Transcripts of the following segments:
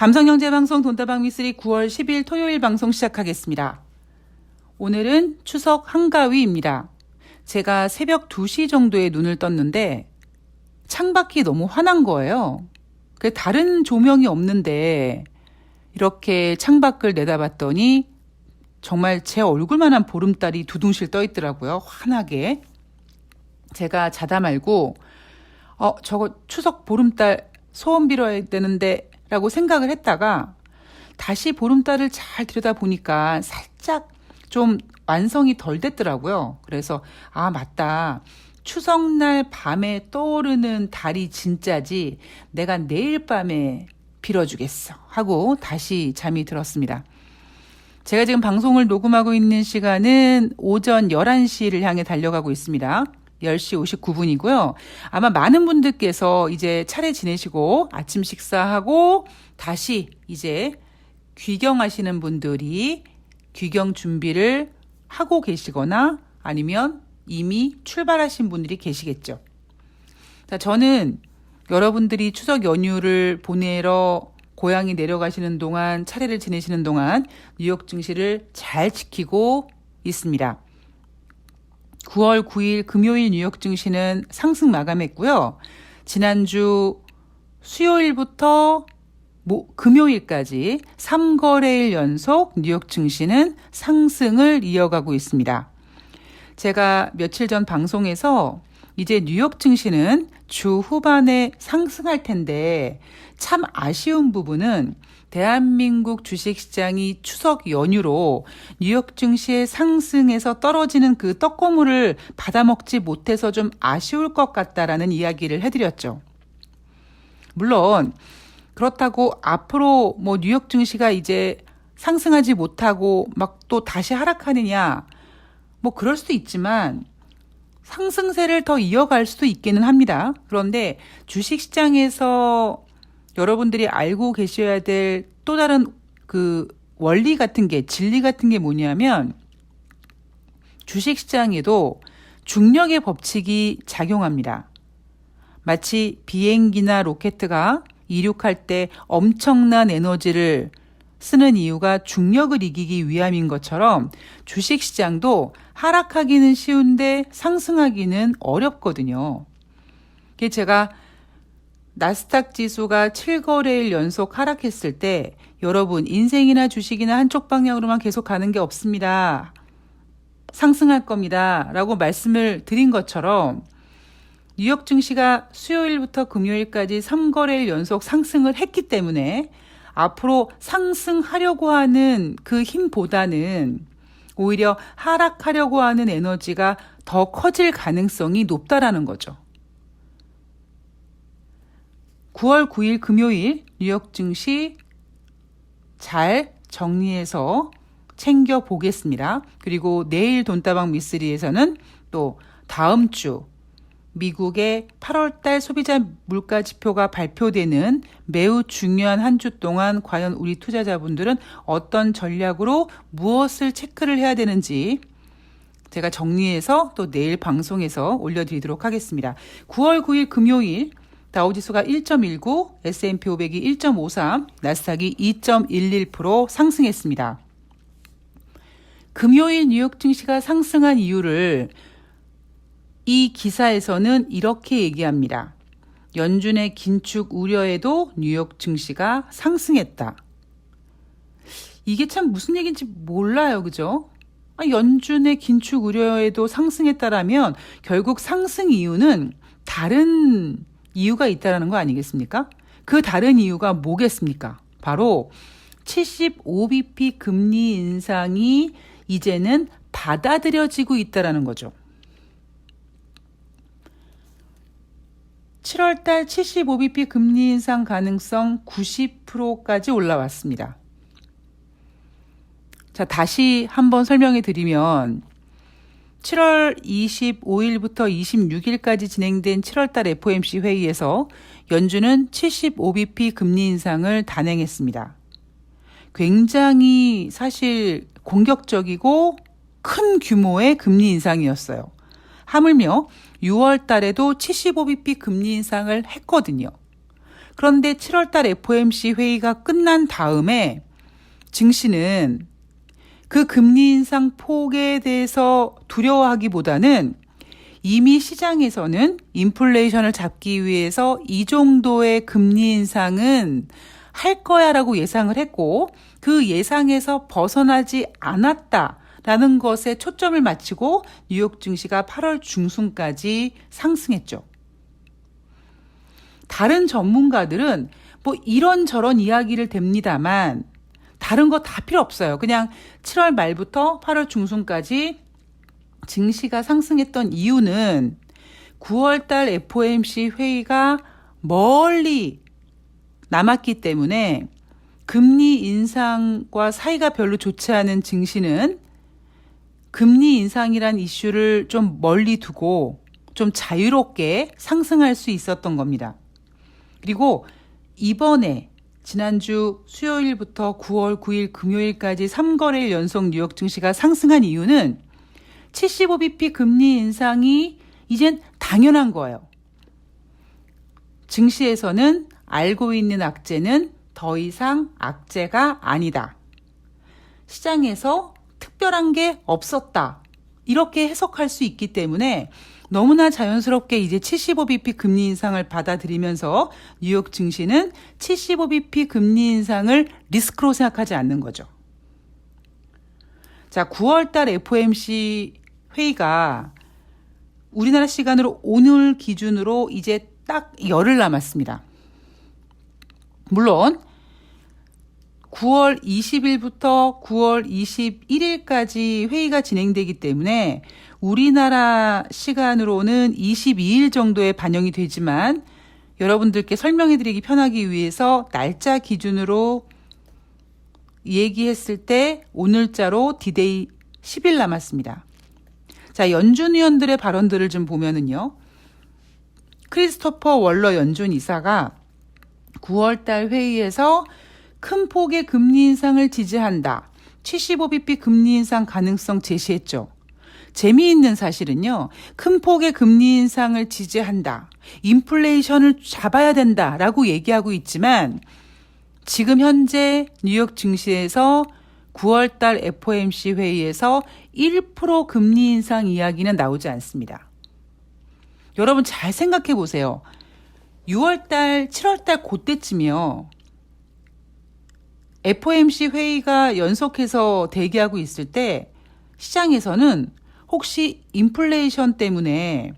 감성영재방송 돈다방 미쓰리 9월 10일 토요일 방송 시작하겠습니다. 오늘은 추석 한가위입니다. 제가 새벽 2시 정도에 눈을 떴는데 창밖이 너무 환한 거예요. 다른 조명이 없는데 이렇게 창밖을 내다봤더니 정말 제 얼굴만한 보름달이 두둥실 떠 있더라고요. 환하게. 제가 자다 말고 저거 추석 보름달 소원 빌어야 되는데 라고 생각을 했다가 다시 보름달을 잘 들여다보니까 살짝 좀 완성이 덜 됐더라고요. 그래서 맞다. 추석날 밤에 떠오르는 달이 진짜지 내가 내일 밤에 빌어주겠어 하고 다시 잠이 들었습니다. 제가 지금 방송을 녹음하고 있는 시간은 오전 11시를 향해 달려가고 있습니다. 10시 59분이고요. 아마 많은 분들께서 이제 차례 지내시고 아침 식사하고 다시 이제 귀경하시는 분들이 귀경 준비를 하고 계시거나 아니면 이미 출발하신 분들이 계시겠죠. 자, 저는 여러분들이 추석 연휴를 보내러 고향에 내려가시는 동안 차례를 지내시는 동안 뉴욕 증시를 잘 지키고 있습니다. 9월 9일 금요일 뉴욕 증시는 상승 마감했고요. 지난주 수요일부터 금요일까지 3거래일 연속 뉴욕 증시는 상승을 이어가고 있습니다. 제가 며칠 전 방송에서 이제 뉴욕 증시는 주 후반에 상승할 텐데 참 아쉬운 부분은 대한민국 주식시장이 추석 연휴로 뉴욕 증시의 상승에서 떨어지는 그 떡고물을 받아먹지 못해서 좀 아쉬울 것 같다라는 이야기를 해드렸죠. 물론 그렇다고 앞으로 뉴욕 증시가 이제 상승하지 못하고 막 또 다시 하락하느냐 그럴 수도 있지만 상승세를 더 이어갈 수도 있기는 합니다. 그런데 주식시장에서 여러분들이 알고 계셔야 될 또 다른 그 원리 같은 게, 진리 같은 게 뭐냐면 주식시장에도 중력의 법칙이 작용합니다. 마치 비행기나 로켓가 이륙할 때 엄청난 에너지를 쓰는 이유가 중력을 이기기 위함인 것처럼 주식시장도 하락하기는 쉬운데 상승하기는 어렵거든요. 제가 나스닥 지수가 7거래일 연속 하락했을 때 여러분 인생이나 주식이나 한쪽 방향으로만 계속 가는 게 없습니다. 상승할 겁니다. 라고 말씀을 드린 것처럼 뉴욕 증시가 수요일부터 금요일까지 3거래일 연속 상승을 했기 때문에 앞으로 상승하려고 하는 그 힘보다는 오히려 하락하려고 하는 에너지가 더 커질 가능성이 높다라는 거죠. 9월 9일 금요일 뉴욕 증시 잘 정리해서 챙겨보겠습니다. 그리고 내일 돈다방 미쓰리에서는 또 다음 주 미국의 8월달 소비자 물가 지표가 발표되는 매우 중요한 한 주 동안 과연 우리 투자자분들은 어떤 전략으로 무엇을 체크를 해야 되는지 제가 정리해서 또 내일 방송에서 올려드리도록 하겠습니다. 9월 9일 금요일 다우지수가 1.19, S&P 500이 1.53, 나스닥이 2.11% 상승했습니다. 금요일 뉴욕 증시가 상승한 이유를 이 기사에서는 이렇게 얘기합니다. 연준의 긴축 우려에도 뉴욕 증시가 상승했다. 이게 참 무슨 얘기인지 몰라요. 그죠? 연준의 긴축 우려에도 상승했다라면 결국 상승 이유는 다른 이유가 있다라는 거 아니겠습니까? 그 다른 이유가 뭐겠습니까? 바로 75bp 금리 인상이 이제는 받아들여지고 있다라는 거죠. 7월달 75bp 금리 인상 가능성 90%까지 올라왔습니다. 자, 다시 한번 설명해 드리면 7월 25일부터 26일까지 진행된 7월달 FOMC 회의에서 연준은 75bp 금리 인상을 단행했습니다. 굉장히 사실 공격적이고 큰 규모의 금리 인상이었어요. 하물며 6월 달에도 75bp 금리 인상을 했거든요. 그런데 7월달 FOMC 회의가 끝난 다음에 증시는 그 금리 인상 폭에 대해서 두려워하기보다는 이미 시장에서는 인플레이션을 잡기 위해서 이 정도의 금리 인상은 할 거야라고 예상을 했고 그 예상에서 벗어나지 않았다라는 것에 초점을 맞추고 뉴욕 증시가 8월 중순까지 상승했죠. 다른 전문가들은 뭐 이런저런 이야기를 댑니다만 다른 거 다 필요 없어요. 그냥 7월 말부터 8월 중순까지 증시가 상승했던 이유는 9월달 FOMC 회의가 멀리 남았기 때문에 금리 인상과 사이가 별로 좋지 않은 증시는 금리 인상이란 이슈를 좀 멀리 두고 좀 자유롭게 상승할 수 있었던 겁니다. 그리고 이번에 지난주 수요일부터 9월 9일 금요일까지 3거래일 연속 뉴욕 증시가 상승한 이유는 75bp 금리 인상이 이젠 당연한 거예요. 증시에서는 알고 있는 악재는 더 이상 악재가 아니다. 시장에서 특별한 게 없었다. 이렇게 해석할 수 있기 때문에 너무나 자연스럽게 이제 75bp 금리 인상을 받아들이면서 뉴욕 증시는 75bp 금리 인상을 리스크로 생각하지 않는 거죠. 자, 9월달 FOMC 회의가 우리나라 시간으로 오늘 기준으로 이제 딱 열흘 남았습니다. 물론 9월 20일부터 9월 21일까지 회의가 진행되기 때문에 우리나라 시간으로는 22일 정도에 반영이 되지만 여러분들께 설명해드리기 편하기 위해서 날짜 기준으로 얘기했을 때 오늘자로 디데이 10일 남았습니다. 자, 연준 위원들의 발언들을 좀 보면은요. 크리스토퍼 월러 연준 이사가 9월달 회의에서 큰 폭의 금리 인상을 지지한다. 75bp 금리 인상 가능성 제시했죠. 재미있는 사실은요. 큰 폭의 금리 인상을 지지한다. 인플레이션을 잡아야 된다라고 얘기하고 있지만 지금 현재 뉴욕 증시에서 9월달 FOMC 회의에서 1% 금리 인상 이야기는 나오지 않습니다. 여러분 잘 생각해 보세요. 6월달, 7월달 그때쯤이요. FOMC 회의가 연속해서 대기하고 있을 때 시장에서는 혹시 인플레이션 때문에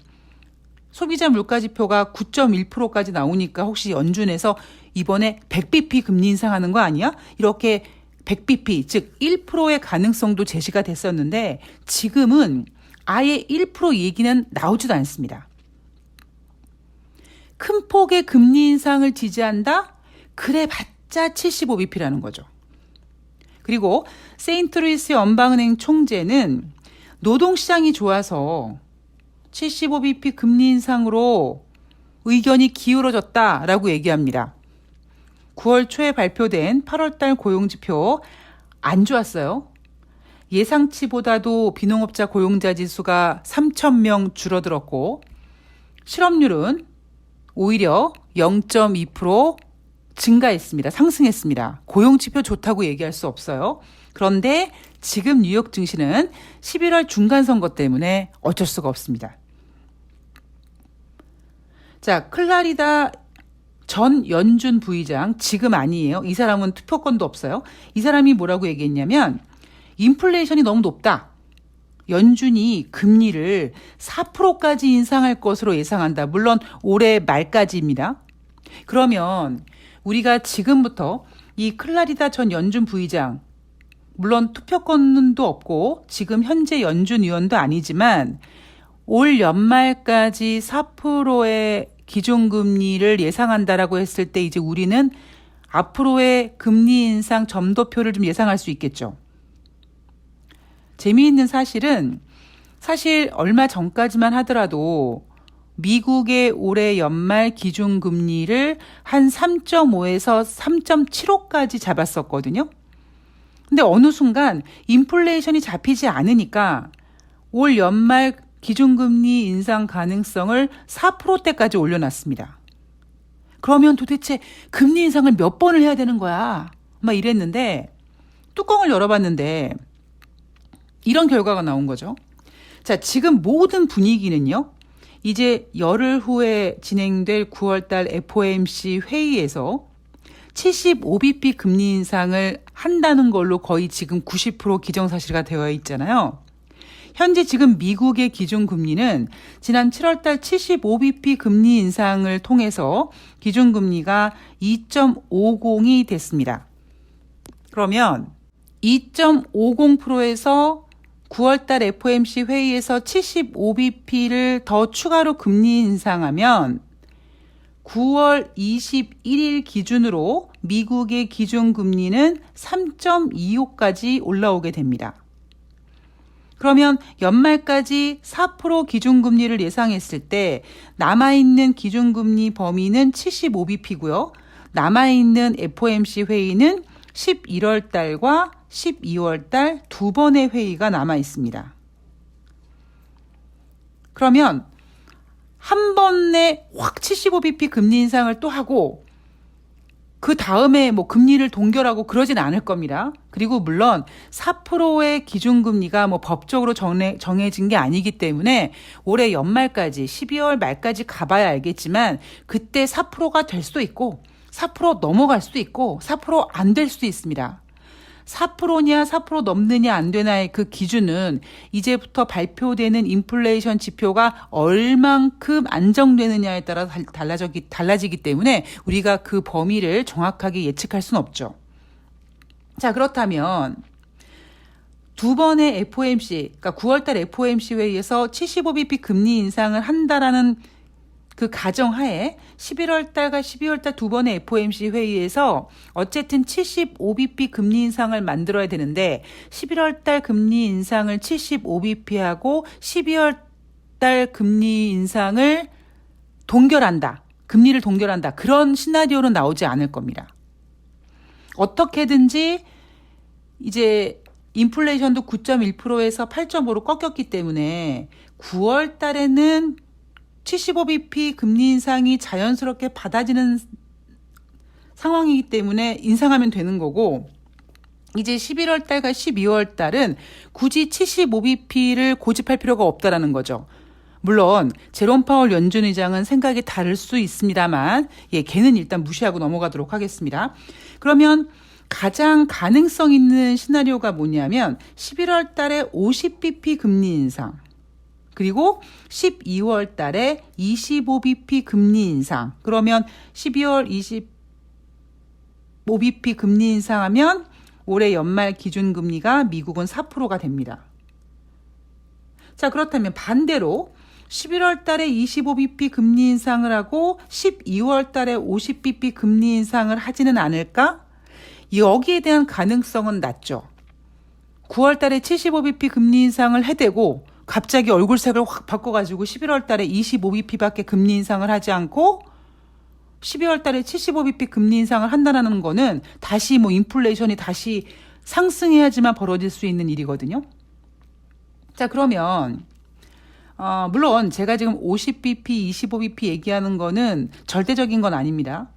소비자 물가지표가 9.1%까지 나오니까 혹시 연준에서 이번에 100bp 금리 인상하는 거 아니야? 이렇게 100bp, 즉 1%의 가능성도 제시가 됐었는데 지금은 아예 1% 얘기는 나오지도 않습니다. 큰 폭의 금리 인상을 지지한다? 그래 봤자 75bp라는 거죠. 그리고 세인트루이스 연방은행 총재는 노동시장이 좋아서 75bp 금리 인상으로 의견이 기울어졌다라고 얘기합니다. 9월 초에 발표된 8월달 고용지표 안 좋았어요. 예상치보다도 비농업자 고용자 지수가 3,000명 줄어들었고 실업률은 오히려 0.2% 증가했습니다. 상승했습니다. 고용지표 좋다고 얘기할 수 없어요. 그런데 지금 뉴욕 증시는 11월 중간선거 때문에 어쩔 수가 없습니다. 자, 클라리다 전 연준 부의장 지금 아니에요. 이 사람은 투표권도 없어요. 이 사람이 뭐라고 얘기했냐면 인플레이션이 너무 높다. 연준이 금리를 4%까지 인상할 것으로 예상한다. 물론 올해 말까지입니다. 그러면 우리가 지금부터 이 클라리다 전 연준 부의장 물론 투표권도 없고 지금 현재 연준 위원도 아니지만 올 연말까지 4%의 기준금리를 예상한다라고 했을 때 이제 우리는 앞으로의 금리 인상 점도표를 좀 예상할 수 있겠죠. 재미있는 사실은 사실 얼마 전까지만 하더라도 미국의 올해 연말 기준금리를 한 3.5에서 3.75까지 잡았었거든요. 근데 어느 순간 인플레이션이 잡히지 않으니까 올 연말 기준금리 인상 가능성을 4%대까지 올려놨습니다. 그러면 도대체 금리 인상을 몇 번을 해야 되는 거야? 막 이랬는데 뚜껑을 열어봤는데 이런 결과가 나온 거죠. 자, 지금 모든 분위기는요. 이제 열흘 후에 진행될 9월달 FOMC 회의에서 75bp 금리 인상을 한다는 걸로 거의 지금 90% 기정사실화 되어 있잖아요. 현재 지금 미국의 기준금리는 지난 7월달 75bp 금리 인상을 통해서 기준금리가 2.50이 됐습니다. 그러면 2.50%에서 9월달 FOMC 회의에서 75bp를 더 추가로 금리 인상하면 9월 21일 기준으로 미국의 기준금리는 3.25까지 올라오게 됩니다. 그러면 연말까지 4% 기준금리를 예상했을 때 남아있는 기준금리 범위는 75bp고요. 남아있는 FOMC 회의는 11월 달과 12월 달 두 번의 회의가 남아 있습니다. 그러면 한 번에 확 75bp 금리 인상을 또 하고 그 다음에 뭐 금리를 동결하고 그러진 않을 겁니다. 그리고 물론 4%의 기준금리가 뭐 법적으로 정해진 게 아니기 때문에 올해 연말까지 12월 말까지 가봐야 알겠지만 그때 4%가 될 수도 있고 4% 넘어갈 수도 있고 4% 안 될 수도 있습니다. 4%냐 4% 넘느냐 안 되나의 그 기준은 이제부터 발표되는 인플레이션 지표가 얼만큼 안정되느냐에 따라 달라지기 때문에 우리가 그 범위를 정확하게 예측할 수는 없죠. 자, 그렇다면 두 번의 FOMC, 그러니까 9월달 FOMC 회의에서 75bp 금리 인상을 한다라는 그 가정하에 11월 달과 12월 달 두 번의 FOMC 회의에서 어쨌든 75bp 금리 인상을 만들어야 되는데 11월 달 금리 인상을 75bp하고 12월 달 금리 인상을 동결한다. 금리를 동결한다. 그런 시나리오는 나오지 않을 겁니다. 어떻게든지 이제 인플레이션도 9.1%에서 8.5로 꺾였기 때문에 9월 달에는 75bp 금리 인상이 자연스럽게 받아지는 상황이기 때문에 인상하면 되는 거고 이제 11월 달과 12월 달은 굳이 75bp를 고집할 필요가 없다라는 거죠. 물론 제롬 파월 연준 의장은 생각이 다를 수 있습니다만 걔는 일단 무시하고 넘어가도록 하겠습니다. 그러면 가장 가능성 있는 시나리오가 뭐냐면 11월 달에 50bp 금리 인상 그리고 12월 달에 25bp 금리 인상. 그러면 12월 25bp 금리 인상하면 올해 연말 기준금리가 미국은 4%가 됩니다. 자, 그렇다면 반대로 11월 달에 25bp 금리 인상을 하고 12월 달에 50bp 금리 인상을 하지는 않을까? 여기에 대한 가능성은 낮죠. 9월 달에 75bp 금리 인상을 해대고 갑자기 얼굴색을 확 바꿔가지고 11월 달에 25bp밖에 금리 인상을 하지 않고 12월 달에 75bp 금리 인상을 한다는 거는 다시 뭐 인플레이션이 다시 상승해야지만 벌어질 수 있는 일이거든요. 자, 그러면 물론 제가 지금 50bp, 25bp 얘기하는 거는 절대적인 건 아닙니다.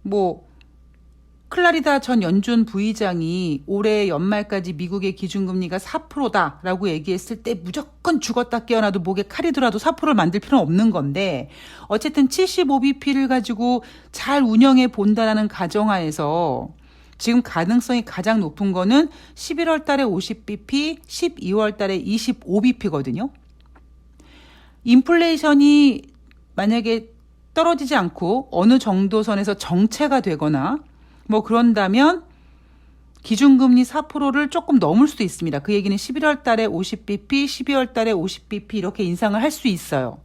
뭐 클라리다 전 연준 부의장이 올해 연말까지 미국의 기준금리가 4%다라고 얘기했을 때 무조건 죽었다 깨어나도 목에 칼이 들어도 4%를 만들 필요는 없는 건데 어쨌든 75bp를 가지고 잘 운영해 본다라는 가정하에서 지금 가능성이 가장 높은 거는 11월 달에 50bp, 12월 달에 25bp거든요. 인플레이션이 만약에 떨어지지 않고 어느 정도 선에서 정체가 되거나 뭐 그런다면 기준금리 4%를 조금 넘을 수도 있습니다. 그 얘기는 11월 달에 50bp, 12월 달에 50bp 이렇게 인상을 할 수 있어요.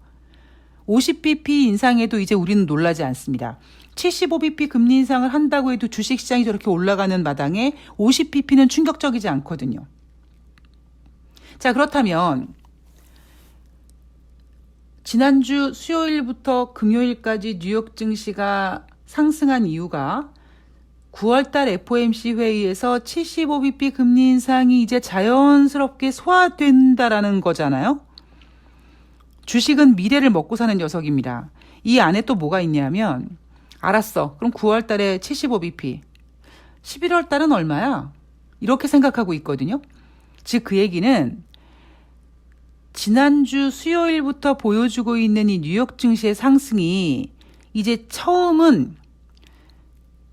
50bp 인상에도 이제 우리는 놀라지 않습니다. 75bp 금리 인상을 한다고 해도 주식시장이 저렇게 올라가는 마당에 50bp는 충격적이지 않거든요. 자, 그렇다면 지난주 수요일부터 금요일까지 뉴욕 증시가 상승한 이유가 9월달 FOMC 회의에서 75bp 금리 인상이 이제 자연스럽게 소화된다라는 거잖아요. 주식은 미래를 먹고 사는 녀석입니다. 이 안에 또 뭐가 있냐면 알았어. 그럼 9월 달에 75bp. 11월 달은 얼마야? 이렇게 생각하고 있거든요. 즉 그 얘기는 지난주 수요일부터 보여주고 있는 이 뉴욕 증시의 상승이 이제 처음은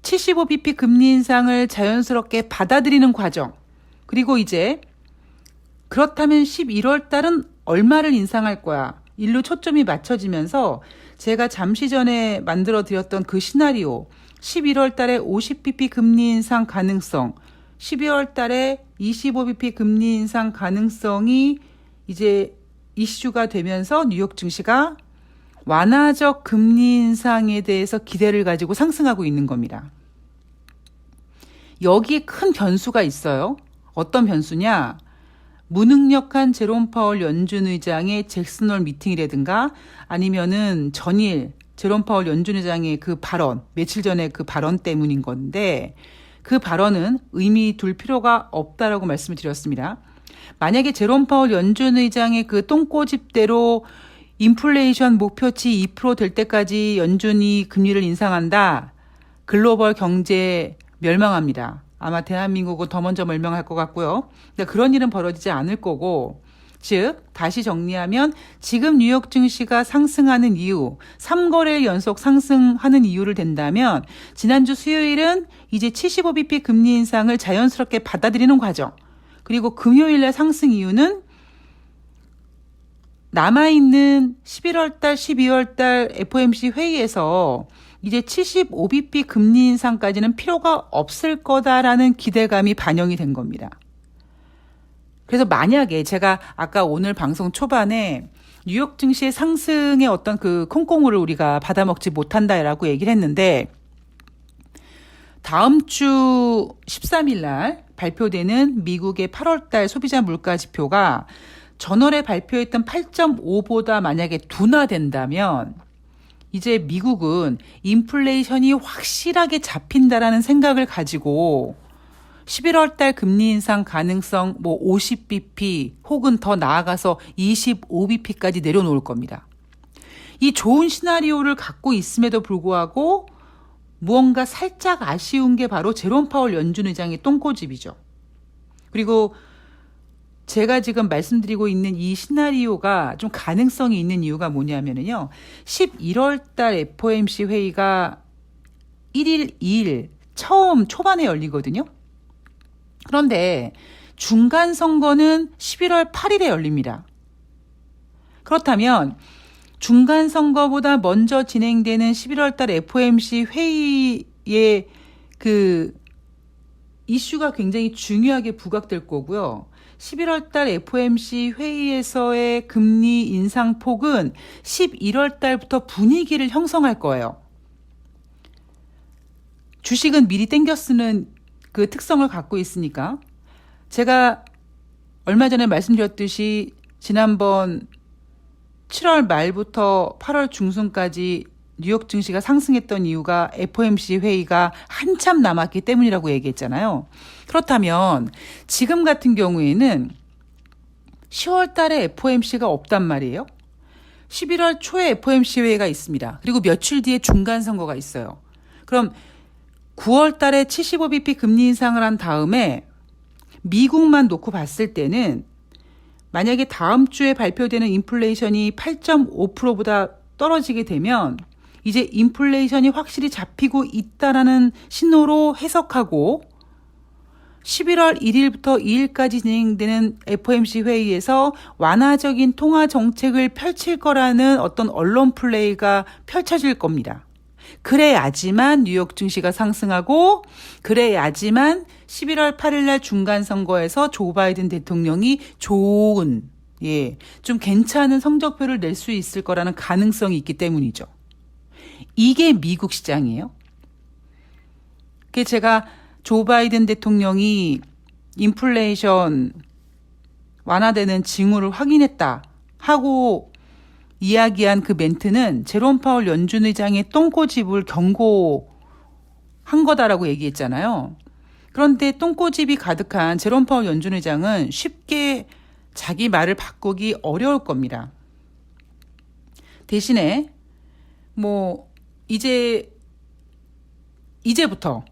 75bp 금리 인상을 자연스럽게 받아들이는 과정. 그리고 이제 그렇다면 11월 달은 얼마를 인상할 거야? 일로 초점이 맞춰지면서 제가 잠시 전에 만들어 드렸던 그 시나리오 11월 달에 50bp 금리 인상 가능성, 12월 달에 25bp 금리 인상 가능성이 이제 이슈가 되면서 뉴욕 증시가 완화적 금리 인상에 대해서 기대를 가지고 상승하고 있는 겁니다. 여기에 큰 변수가 있어요. 어떤 변수냐? 무능력한 제롬 파월 연준 의장의 잭슨홀 미팅이라든가 아니면은 전일 제롬 파월 연준 의장의 그 발언, 며칠 전에 그 발언 때문인 건데 그 발언은 의미 둘 필요가 없다라고 말씀을 드렸습니다. 만약에 제롬 파월 연준 의장의 그 똥꼬집대로 인플레이션 목표치 2% 될 때까지 연준이 금리를 인상한다. 글로벌 경제 멸망합니다. 아마 대한민국은 더 먼저 멸망할 것 같고요. 그러니까 그런 일은 벌어지지 않을 거고, 즉 다시 정리하면 지금 뉴욕 증시가 상승하는 이유, 3거래일 연속 상승하는 이유를 댄다면 지난주 수요일은 이제 75bp 금리 인상을 자연스럽게 받아들이는 과정, 그리고 금요일날 상승 이유는 남아있는 11월달, 12월달 FOMC 회의에서 이제 75bp 금리 인상까지는 필요가 없을 거다라는 기대감이 반영이 된 겁니다. 그래서 만약에 제가 아까 오늘 방송 초반에 뉴욕 증시의 상승의 어떤 그 콩고물을 우리가 받아먹지 못한다라고 얘기를 했는데 다음 주 13일 날 발표되는 미국의 8월 달 소비자 물가 지표가 전월에 발표했던 8.5보다 만약에 둔화된다면 이제 미국은 인플레이션이 확실하게 잡힌다라는 생각을 가지고 11월 달 금리 인상 가능성 50bp 혹은 더 나아가서 25bp까지 내려놓을 겁니다. 이 좋은 시나리오를 갖고 있음에도 불구하고 무언가 살짝 아쉬운 게 바로 제롬 파월 연준 의장의 똥꼬집이죠. 그리고 제가 지금 말씀드리고 있는 이 시나리오가 좀 가능성이 있는 이유가 뭐냐면요. 11월 달 FOMC 회의가 1일, 2일 처음 초반에 열리거든요. 그런데 중간 선거는 11월 8일에 열립니다. 그렇다면 중간 선거보다 먼저 진행되는 11월 달 FOMC 회의의 그 이슈가 굉장히 중요하게 부각될 거고요. 11월 달 FOMC 회의에서의 금리 인상폭은 11월 달부터 분위기를 형성할 거예요. 주식은 미리 땡겨 쓰는 그 특성을 갖고 있으니까 제가 얼마 전에 말씀드렸듯이 지난번 7월 말부터 8월 중순까지 뉴욕 증시가 상승했던 이유가 FOMC 회의가 한참 남았기 때문이라고 얘기했잖아요. 그렇다면 지금 같은 경우에는 10월 달에 FOMC가 없단 말이에요. 11월 초에 FOMC 회의가 있습니다. 그리고 며칠 뒤에 중간 선거가 있어요. 그럼 9월 달에 75bp 금리 인상을 한 다음에 미국만 놓고 봤을 때는 만약에 다음 주에 발표되는 인플레이션이 8.5%보다 떨어지게 되면 이제 인플레이션이 확실히 잡히고 있다라는 신호로 해석하고 11월 1일부터 2일까지 진행되는 FOMC 회의에서 완화적인 통화 정책을 펼칠 거라는 어떤 언론 플레이가 펼쳐질 겁니다. 그래야지만 뉴욕 증시가 상승하고 그래야지만 11월 8일 날 중간 선거에서 조 바이든 대통령이 좋은 좀 괜찮은 성적표를 낼 수 있을 거라는 가능성이 있기 때문이죠. 이게 미국 시장이에요. 그게 제가 조 바이든 대통령이 인플레이션 완화되는 징후를 확인했다 하고 이야기한 그 멘트는 제롬 파월 연준 의장의 똥꼬집을 경고한 거다라고 얘기했잖아요. 그런데 똥꼬집이 가득한 제롬 파월 연준 의장은 쉽게 자기 말을 바꾸기 어려울 겁니다. 대신에 뭐 이제부터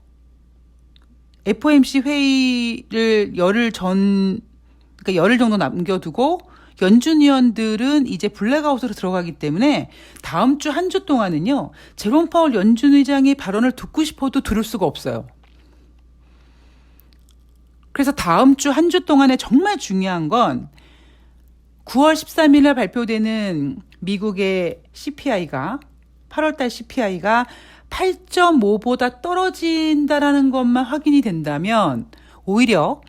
FOMC 회의를 그러니까 열흘 정도 남겨두고 연준 위원들은 이제 블랙아웃으로 들어가기 때문에 다음 주 한 주 동안은요, 제롬 파월 연준 의장의 발언을 듣고 싶어도 들을 수가 없어요. 그래서 다음 주 한 주 동안에 정말 중요한 건 9월 13일 날 발표되는 미국의 CPI가 8월달 CPI가 8.5보다 떨어진다라는 것만 확인이 된다면 오히려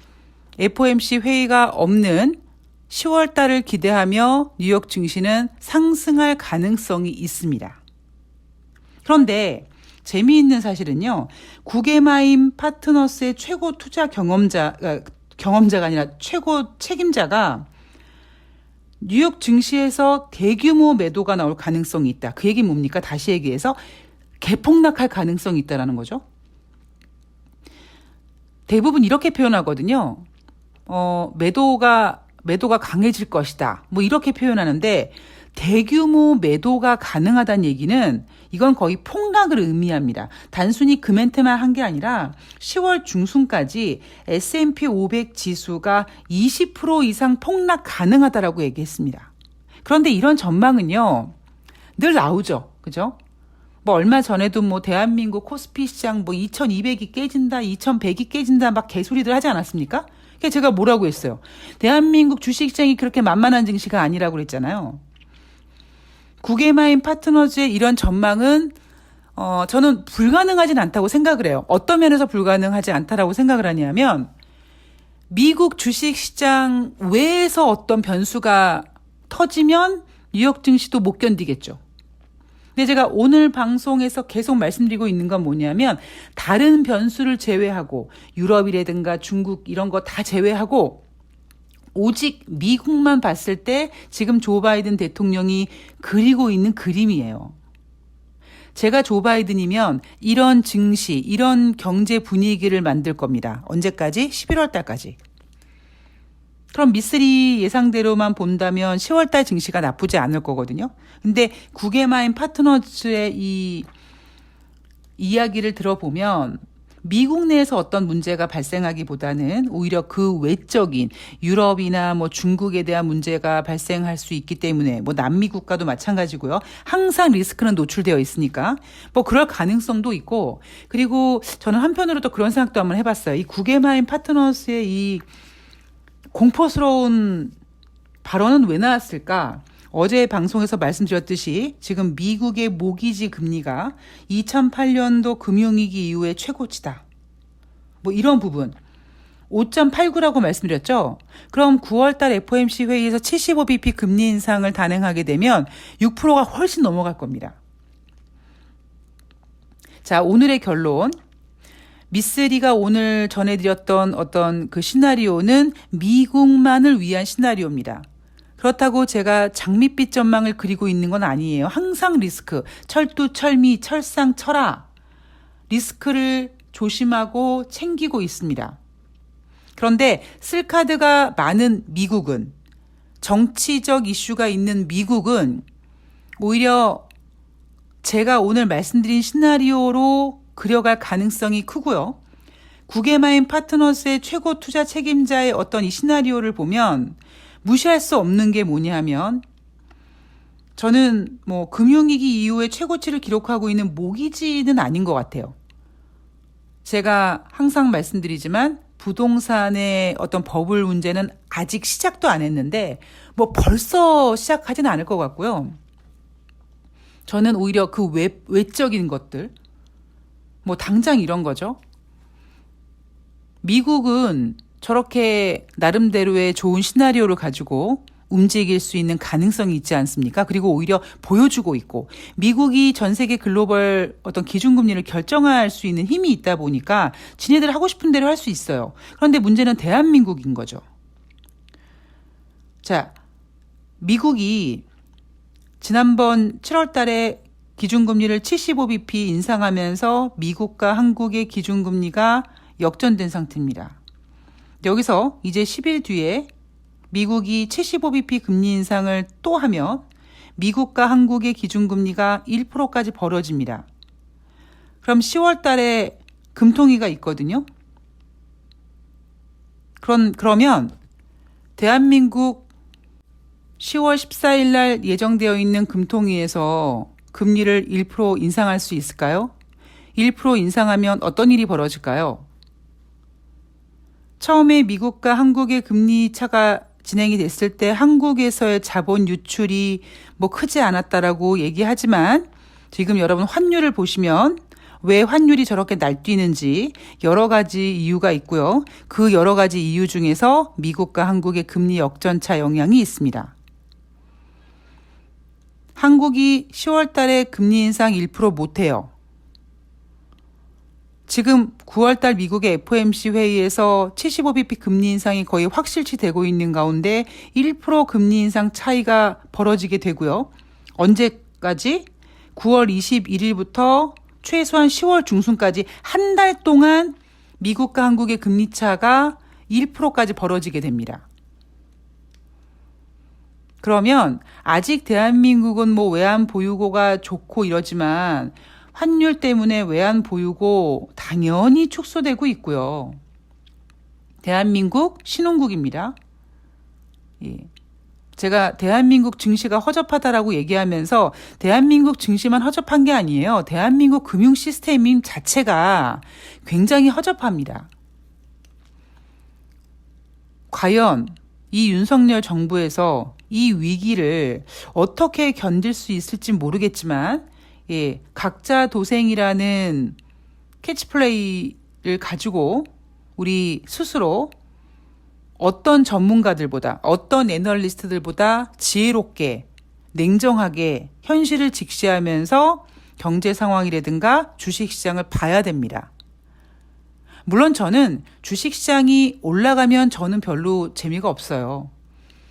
FOMC 회의가 없는 10월 달을 기대하며 뉴욕 증시는 상승할 가능성이 있습니다. 그런데 재미있는 사실은요, 구게마임 파트너스의 최고 투자 경험자가 아니라 최고 책임자가 뉴욕 증시에서 대규모 매도가 나올 가능성이 있다. 그 얘기는 뭡니까? 다시 얘기해서 개폭락할 가능성이 있다라는 거죠. 대부분 이렇게 표현하거든요. 매도가 강해질 것이다. 뭐 이렇게 표현하는데 대규모 매도가 가능하다는 얘기는 이건 거의 폭락을 의미합니다. 단순히 그 멘트만 한 게 아니라 10월 중순까지 S&P 500 지수가 20% 이상 폭락 가능하다라고 얘기했습니다. 그런데 이런 전망은요, 늘 나오죠. 그죠? 뭐 얼마 전에도 뭐 대한민국 코스피 시장 뭐 2200이 깨진다, 2100이 깨진다 막 개소리들 하지 않았습니까? 그래서 제가 뭐라고 했어요? 대한민국 주식시장이 그렇게 만만한 증시가 아니라고 그랬잖아요. 구게마임 파트너즈의 이런 전망은 저는 불가능하진 않다고 생각을 해요. 어떤 면에서 불가능하지 않다라고 생각을 하냐면 미국 주식시장 외에서 어떤 변수가 터지면 뉴욕 증시도 못 견디겠죠. 근데 제가 오늘 방송에서 계속 말씀드리고 있는 건 뭐냐면 다른 변수를 제외하고 유럽이라든가 중국 이런 거 다 제외하고 오직 미국만 봤을 때 지금 조 바이든 대통령이 그리고 있는 그림이에요. 제가 조 바이든이면 이런 증시, 이런 경제 분위기를 만들 겁니다. 언제까지? 11월 달까지. 그럼 미쓰리 예상대로만 본다면 10월 달 증시가 나쁘지 않을 거거든요. 근데 구게마임 파트너즈의 이 이야기를 들어보면 미국 내에서 어떤 문제가 발생하기보다는 오히려 그 외적인 유럽이나 뭐 중국에 대한 문제가 발생할 수 있기 때문에 뭐 남미 국가도 마찬가지고요. 항상 리스크는 노출되어 있으니까 뭐 그럴 가능성도 있고, 그리고 저는 한편으로 또 그런 생각도 한번 해봤어요. 이 구게마임 파트너스의 이 공포스러운 발언은 왜 나왔을까? 어제 방송에서 말씀드렸듯이 지금 미국의 모기지 금리가 2008년도 금융위기 이후에 최고치다. 뭐 이런 부분. 5.89라고 말씀드렸죠? 그럼 9월달 FOMC 회의에서 75bp 금리 인상을 단행하게 되면 6%가 훨씬 넘어갈 겁니다. 자, 오늘의 결론. 미쓰리가 오늘 전해드렸던 어떤 그 시나리오는 미국만을 위한 시나리오입니다. 그렇다고 제가 장밋빛 전망을 그리고 있는 건 아니에요. 항상 리스크, 철두, 철미, 철상, 철화. 리스크를 조심하고 챙기고 있습니다. 그런데 쓸카드가 많은 미국은, 정치적 이슈가 있는 미국은 오히려 제가 오늘 말씀드린 시나리오로 그려갈 가능성이 크고요. 구게마임 파트너스의 최고 투자 책임자의 어떤 이 시나리오를 보면 무시할 수 없는 게 뭐냐면 저는 뭐 금융위기 이후에 최고치를 기록하고 있는 모기지는 아닌 것 같아요. 제가 항상 말씀드리지만 부동산의 어떤 버블 문제는 아직 시작도 안 했는데 뭐 벌써 시작하지는 않을 것 같고요. 저는 오히려 그 외적인 것들, 뭐 당장 이런 거죠. 미국은 저렇게 나름대로의 좋은 시나리오를 가지고 움직일 수 있는 가능성이 있지 않습니까? 그리고 오히려 보여주고 있고, 미국이 전 세계 글로벌 어떤 기준금리를 결정할 수 있는 힘이 있다 보니까 지네들 하고 싶은 대로 할 수 있어요. 그런데 문제는 대한민국인 거죠. 자, 미국이 지난번 7월 달에 기준금리를 75bp 인상하면서 미국과 한국의 기준금리가 역전된 상태입니다. 여기서 이제 10일 뒤에 미국이 75bp 금리 인상을 또 하면 미국과 한국의 기준금리가 1%까지 벌어집니다. 그럼 10월 달에 금통위가 있거든요. 그러면 대한민국 10월 14일 날 예정되어 있는 금통위에서 금리를 1% 인상할 수 있을까요? 1% 인상하면 어떤 일이 벌어질까요? 처음에 미국과 한국의 금리 차가 진행이 됐을 때 한국에서의 자본 유출이 크지 않았다라고 얘기하지만 지금 여러분 환율을 보시면 왜 환율이 저렇게 날뛰는지 여러 가지 이유가 있고요. 그 여러 가지 이유 중에서 미국과 한국의 금리 역전차 영향이 있습니다. 한국이 10월 달에 금리 인상 1% 못해요. 지금 9월 달 미국의 FOMC 회의에서 75bp 금리 인상이 거의 확실시 되고 있는 가운데 1% 금리 인상 차이가 벌어지게 되고요. 언제까지? 9월 21일부터 최소한 10월 중순까지 한 달 동안 미국과 한국의 금리 차가 1%까지 벌어지게 됩니다. 그러면 아직 대한민국은 외환 보유고가 좋고 이러지만 환율 때문에 외환 보유고 당연히 축소되고 있고요. 대한민국 신흥국입니다. 예. 제가 대한민국 증시가 허접하다라고 얘기하면서 대한민국 증시만 허접한 게 아니에요. 대한민국 금융 시스템 자체가 굉장히 허접합니다. 과연 이 윤석열 정부에서 이 위기를 어떻게 견딜 수 있을지 모르겠지만 각자 도생이라는 캐치플레이를 가지고 우리 스스로 어떤 전문가들보다 어떤 애널리스트들보다 지혜롭게 냉정하게 현실을 직시하면서 경제 상황이라든가 주식시장을 봐야 됩니다. 물론 저는 주식시장이 올라가면 저는 별로 재미가 없어요.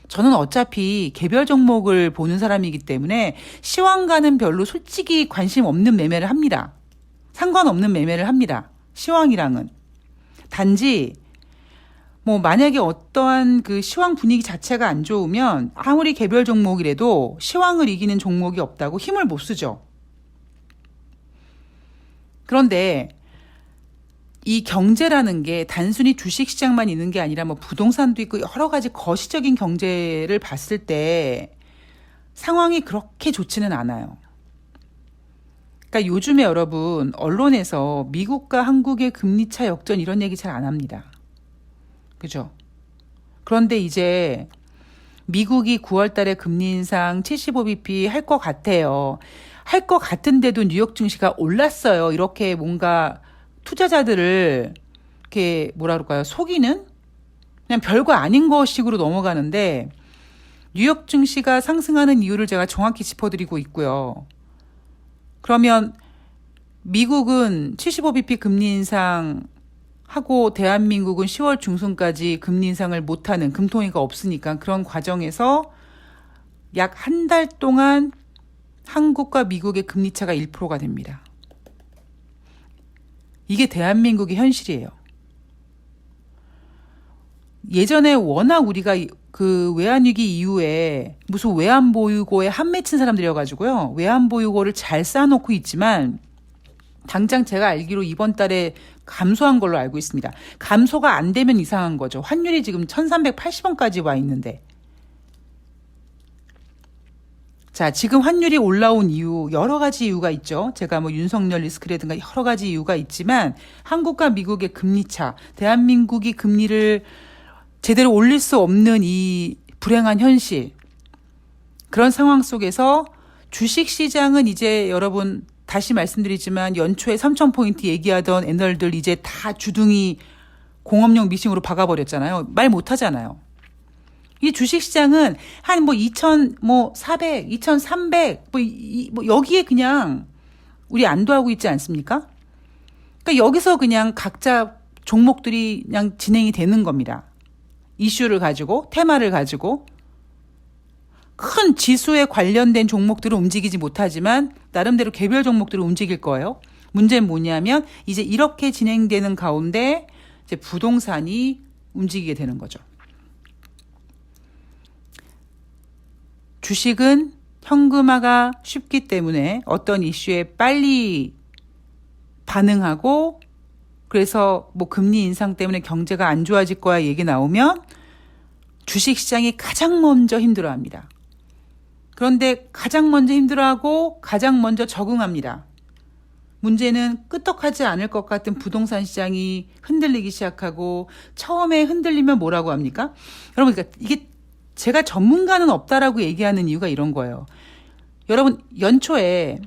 저는 어차피 개별 종목을 보는 사람이기 때문에 시황과는 별로 솔직히 관심 없는 매매를 합니다. 상관없는 매매를 합니다. 시황이랑은. 단지 만약에 어떠한 그 시황 분위기 자체가 안 좋으면 아무리 개별 종목이라도 시황을 이기는 종목이 없다고 힘을 못 쓰죠. 그런데 이 경제라는 게 단순히 주식시장만 있는 게 아니라 부동산도 있고 여러 가지 거시적인 경제를 봤을 때 상황이 그렇게 좋지는 않아요. 그러니까 요즘에 여러분 언론에서 미국과 한국의 금리차 역전 이런 얘기 잘 안 합니다. 그죠? 그런데 이제 미국이 9월 달에 금리 인상 75bp 할 것 같아요. 할 것 같은데도 뉴욕 증시가 올랐어요. 이렇게 뭔가 투자자들을 이렇게 속이는 그냥 별거 아닌 것식으로 넘어가는데 뉴욕 증시가 상승하는 이유를 제가 정확히 짚어드리고 있고요. 그러면 미국은 75bp 금리 인상 하고 대한민국은 10월 중순까지 금리 인상을 못하는 금통위가 없으니까 그런 과정에서 약 한 달 동안 한국과 미국의 금리 차가 1%가 됩니다. 이게 대한민국의 현실이에요. 예전에 워낙 우리가 그 외환위기 이후에 무슨 외환보유고에 한 맺힌 사람들이어가지고요. 외환보유고를 잘 쌓아놓고 있지만 당장 제가 알기로 이번 달에 감소한 걸로 알고 있습니다. 감소가 안 되면 이상한 거죠. 환율이 지금 1380원까지 와 있는데. 자, 지금 환율이 올라온 이유 여러 가지 이유가 있죠. 제가 윤석열 리스크라든가 여러 가지 이유가 있지만 한국과 미국의 금리차, 대한민국이 금리를 제대로 올릴 수 없는 이 불행한 현실. 그런 상황 속에서 주식시장은 이제 여러분 다시 말씀드리지만 연초에 3,000포인트 얘기하던 애널들 이제 다 주둥이 공업용 미싱으로 박아버렸잖아요. 말 못하잖아요. 이 주식시장은 한 2,400, 2,300 여기에 그냥 우리 안도하고 있지 않습니까? 그러니까 여기서 그냥 각자 종목들이 그냥 진행이 되는 겁니다. 이슈를 가지고 테마를 가지고 큰 지수에 관련된 종목들은 움직이지 못하지만 나름대로 개별 종목들은 움직일 거예요. 문제는 뭐냐면 이제 이렇게 진행되는 가운데 이제 부동산이 움직이게 되는 거죠. 주식은 현금화가 쉽기 때문에 어떤 이슈에 빨리 반응하고 그래서 뭐 금리 인상 때문에 경제가 안 좋아질 거야 얘기 나오면 주식시장이 가장 먼저 힘들어합니다. 그런데 가장 먼저 힘들어하고 가장 먼저 적응합니다. 문제는 끄떡하지 않을 것 같은 부동산 시장이 흔들리기 시작하고 처음에 흔들리면 뭐라고 합니까? 여러분, 그러니까 이게 제가 전문가는 없다라고 얘기하는 이유가 이런 거예요. 여러분, 연초에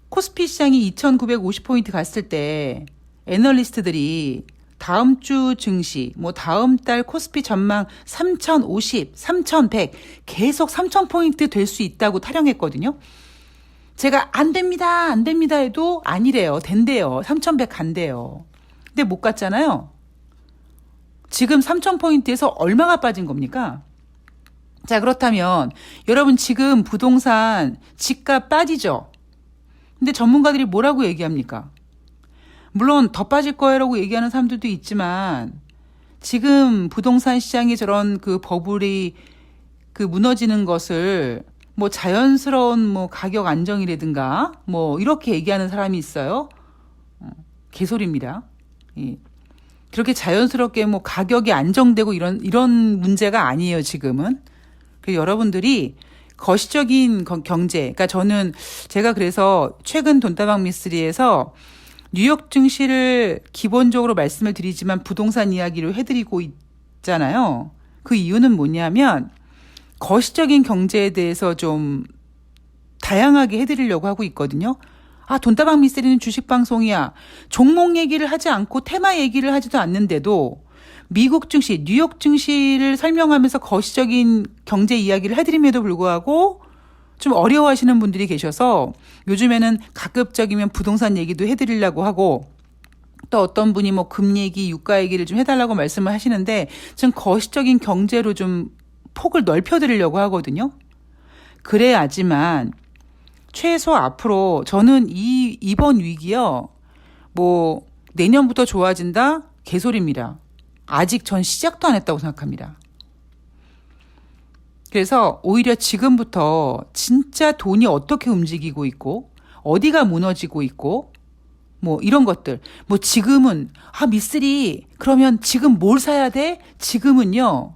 코스피 시장이 2,950포인트 갔을 때 애널리스트들이 다음 주 증시, 뭐 다음 달 코스피 전망 3,050, 3,100 계속 3,000포인트 될 수 있다고 타령했거든요. 제가 안 됩니다 해도 아니래요. 된대요. 3,100 간대요. 근데 못 갔잖아요. 지금 3,000포인트에서 얼마가 빠진 겁니까? 자, 그렇다면 여러분 지금 부동산 집값 빠지죠? 근데 전문가들이 뭐라고 얘기합니까? 물론 더 빠질 거라고 얘기하는 사람들도 있지만 지금 부동산 시장이 저런 그 버블이 그 무너지는 것을 뭐 자연스러운 뭐 가격 안정이라든가 뭐 이렇게 얘기하는 사람이 있어요. 개소리입니다. 예. 그렇게 자연스럽게 뭐 가격이 안정되고 이런 문제가 아니에요, 지금은. 여러분들이 거시적인 경제, 그러니까 제가 그래서 최근 돈다방 미스터리에서 뉴욕 증시를 기본적으로 말씀을 드리지만 부동산 이야기로 해드리고 있잖아요. 그 이유는 뭐냐면 거시적인 경제에 대해서 좀 다양하게 해드리려고 하고 있거든요. 아, 돈다방 미스터리는 주식방송이야. 종목 얘기를 하지 않고 테마 얘기를 하지도 않는데도 미국 증시, 뉴욕 증시를 설명하면서 거시적인 경제 이야기를 해드림에도 불구하고 좀 어려워하시는 분들이 계셔서 요즘에는 가급적이면 부동산 얘기도 해드리려고 하고 또 어떤 분이 뭐 금 얘기, 유가 얘기를 좀 해달라고 말씀을 하시는데 좀 거시적인 경제로 좀 폭을 넓혀드리려고 하거든요. 그래야지만 최소 앞으로 저는 이번 위기요. 뭐 내년부터 좋아진다? 개소리입니다. 아직 전 시작도 안 했다고 생각합니다. 그래서 오히려 지금부터 진짜 돈이 어떻게 움직이고 있고 어디가 무너지고 있고 뭐 이런 것들 뭐 지금은 미쓰리 그러면 지금 뭘 사야 돼? 지금은요.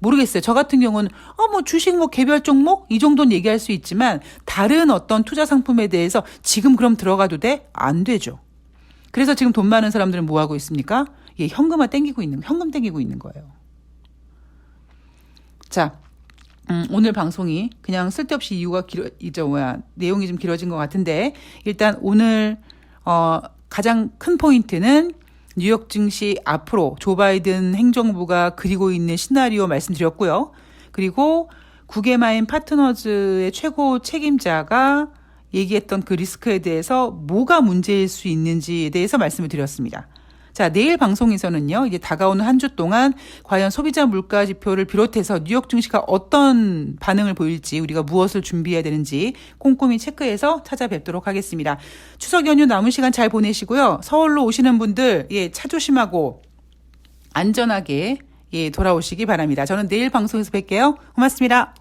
모르겠어요. 저 같은 경우는 뭐 주식 뭐 개별 종목 이 정도는 얘기할 수 있지만 다른 어떤 투자 상품에 대해서 지금 그럼 들어가도 돼? 안 되죠. 그래서 지금 돈 많은 사람들은 뭐 하고 있습니까? 현금 땡기고 있는 거예요. 자, 오늘 방송이 그냥 쓸데없이 내용이 좀 길어진 것 같은데 일단 오늘 가장 큰 포인트는 뉴욕 증시 앞으로 조 바이든 행정부가 그리고 있는 시나리오 말씀드렸고요. 그리고 구게마인 파트너즈의 최고 책임자가 얘기했던 그 리스크에 대해서 뭐가 문제일 수 있는지에 대해서 말씀을 드렸습니다. 자, 내일 방송에서는요, 이제 다가오는 한 주 동안 과연 소비자 물가 지표를 비롯해서 뉴욕 증시가 어떤 반응을 보일지 우리가 무엇을 준비해야 되는지 꼼꼼히 체크해서 찾아뵙도록 하겠습니다. 추석 연휴 남은 시간 잘 보내시고요. 서울로 오시는 분들, 차 조심하고 안전하게 돌아오시기 바랍니다. 저는 내일 방송에서 뵐게요. 고맙습니다.